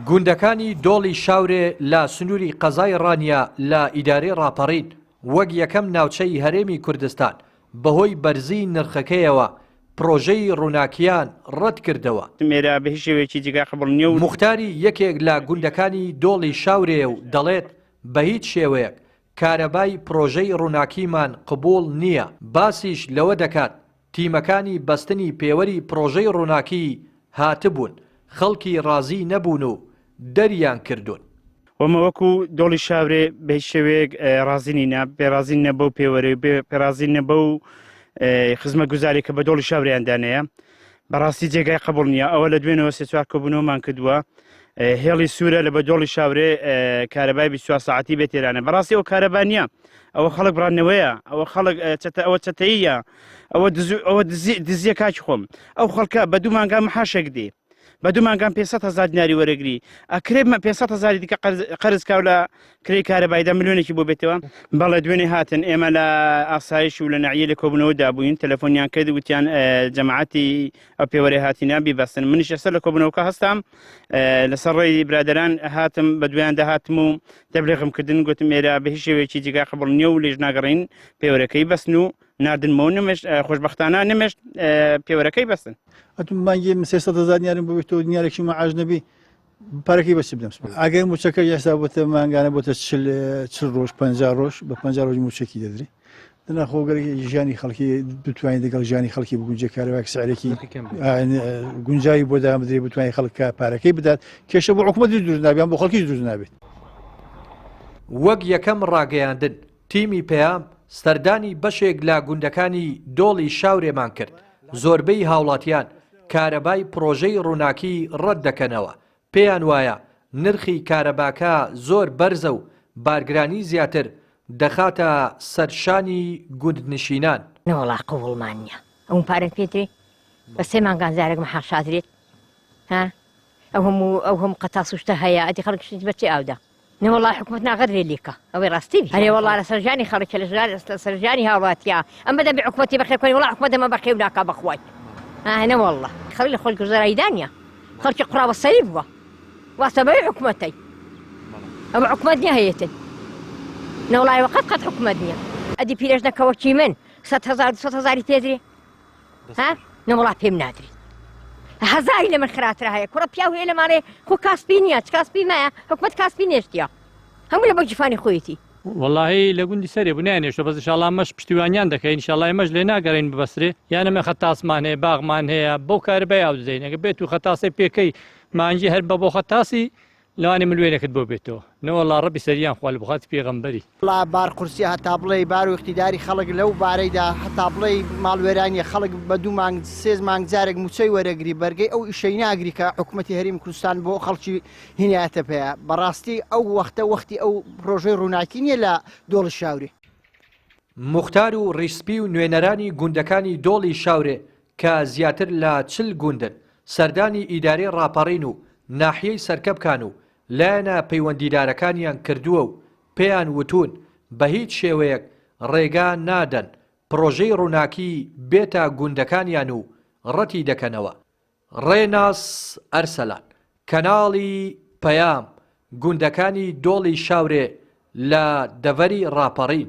گوندەکانی دۆڵی شاورێ لە سنووری قەزای ڕانیا لە ئیدارەی ڕاپەڕین وەک یەکەم ناوچەی هەرێمی کوردستان بەهۆی بەرزی نرخەکەیەوە پرۆژەی ڕووناکیان ڕەت کردەوە. موختاری یەکێک لە گوندەکانی دۆڵی شاورێ و دەڵێت بە هیچ شێوەیەک کارەبای پرۆژەی ڕووناکیمان قبوڵ نییە. باسیش لەوە دەکات تیمەکانی بەستنی پێوەری پرۆژەی ڕووناکی هاتبوون، خەڵکی ڕازی نەبوون و دەریان کردوون. وەمە وەکو دۆڵی شاورێ بە هیچ شێوەیەک ڕازی نینە، پێڕازی نەبە و پێوەرە پێڕازی نەبە و خزمە گوزاری کە بە دۆڵی شاوریاندانەیە بەڕاستی جێگای قبول نییە. ئەوە لە دوێنەوە سێ چوار کۆبوونەوەمان کردووە هێڵی سوورە لە بە دۆڵی شاورێ کارەبای 24 ساعتی بێتێرانە. بەڕاستی ئەو کارەبا نییە، ئەوە خەڵک بڕانەوەیە، ئەوە خەڵک ئەوە چەتەیە، ئەوە دزیە کاکی خۆم. ئەو خەڵکە بە دوو مانگا محاشێک دێ، بە دوو مانگان 500,000 دیناری وەرەگری، ئەکرێ 500,000 دیکە قەرز کاو لە کرێی کارەبایدا ملیۆنێکی بۆ بێتەوە. بەڵێ دوێنێ هاتن ئێمە لە ئاسایش و لە نەعیە لە کۆبوونەوەدا بووین، تەلەفۆنیان کرد وتیان جەماعەتی ئەو پێوەرێ هاتینا بیبەستن. منیش ئێستا لە کۆبوونەوەکە هەستام لەسەر ڕێی برادەران هاتم بە دوایان داهاتم و تەبلیغم کردن، گوتم ئێرە بە هیچ شێوەیەکی جێگا قبوڵ نییە و لێژ ناگەڕین پێوەرەکەی بەستن و ناردنمەوە نمێشت خۆشبەختانە نمێشت پێوەرەکەی بەستن. ئەتممانگی 300,000 دیارم بۆ بێتەوە دیارێکی مەعاش نەبی پارەکەی بەچ بدەم. ئەگەر موچەکە یاسا بۆتە مانگانە بۆتە 40 ڕۆژ 50 ڕۆژ بە 50 ڕۆژ موچەکی دەدرێ. دەناخۆگەرێکی ژیانی خەڵکی بتوانین دەگەڵ ژیانی خەڵکی بگونجێ کارەوەک سعرێکی گونجایی بۆ دام بدرێ بتوانین خەڵک پارەکەی بدات کێشە بۆ حکومەتی دروست نابێت بۆ خەڵکی دروست نابێت. وەک یەکەم ڕاگەیاندن تیمی پەیام سەردانی بەشێک لە گوندەکانی دۆڵی شاورێمان کرد. زۆربەی هاوڵاتیان کارەبای پرۆژەی ڕووناکی ڕەت دەکەنەوە. پێیان وایە نرخی کارەباکە زۆر بەرزە و بارگرانی زیاتر دەخاتە سەرشانی گوندنشینان. نەوەڵا قوڵمان نییە ئەوم پارەت پێترێ بە سێ مانگان زارێک مەحاشادرێت ئەو هەموو قەتاسوشتە هەیە ئەتی خەڵکشت بەچێ ئاودا. نەوەڵا حکومت ناغەدرێ لیکە ئەوەی ڕاستی هەرێ وەڵا لە سەرژانی خەڵک لە سەرژانی هاوڵاتیا ئەم بەدەم بێ حکومەتی بەخێرکەنی وڵا حکومەت دەمە بەخێو ناکا بەخوای نەوەڵا خەڵی لە خۆی گوزەرایدانە خەڵکی قوڕاوە سەری بووە واسە بەوەی حکومەتەی ئەمە حکومەت نییە هەیەتن نەوڵای وەقەت قەت حکومەت نییە ئەدی پیرێژنەکەوەکی من 100,000 تێدرێ نەوەڵا پێم نادرێت هەزاری لە من خراترە هەیە کوڕە پیاو هەیە لەمانێ خۆ کاسپی نییە چ کاسپی مایە حکومەت کاسپی نێشتیە هەموو لە بۆ جیفانی خۆیەتی واللهی لە گوندی سەرێ بنیانێشتە بەس ئینشاڵڵا مەش پشتیوانیان دەکەین ئینشاڵڵا مەش لێ ناگەڕین ببەسرێ یانەمە خەتاسمان هەیە باغمان هەیە بەو کارەبای ئاو دەزەین ئەگە بێت و خەتاسی پێکەی مانجی هەر بە بۆ خەتاسی لەوانێ ملوێنێکت بۆ بێتەوە نەوەڵڵا ڕەبی سەریان خوا لە بخات پێغەمبەری وڵا بارقورسی هەتا بڵێ بار و اقتیداری خەڵک لەو بارەیدا هەتا بڵێ ماڵوێرانی خەڵک بە دوو مانگ سێ مانگ جارێک موچەی وەرەگری بەرگەی ئەو ئیشەی ناگری کە حکوومەتی هەرێمی کوردستان بۆ خەڵکی هینایەتە پێەیە بەڕاستی ئەو وەختە وەختی ئەو پرۆژەی ڕووناکی نییە لە دۆڵی شاورێ. موختار و ڕیسپی و نوێنەرانی گوندەکانی دۆڵی شاورێ کە زیاتر لە 40 گوندن سەردانی ئیدارەی ڕاپەڕین و ناحیەی سەرکەبکان و لایەنە پەیوەندیدارەکانیان کردووە و پێیان وتون بە هیچ شێوەیەک ڕێگا نادەن پرۆژەی ڕووناکی بێتە گوندەکانیان و ڕەتی دەکەنەوە. ڕێناس ئەرسەلان کەناڵی پەیام گوندەکانی دۆڵی شاورێ لە دەڤەری ڕاپەڕین.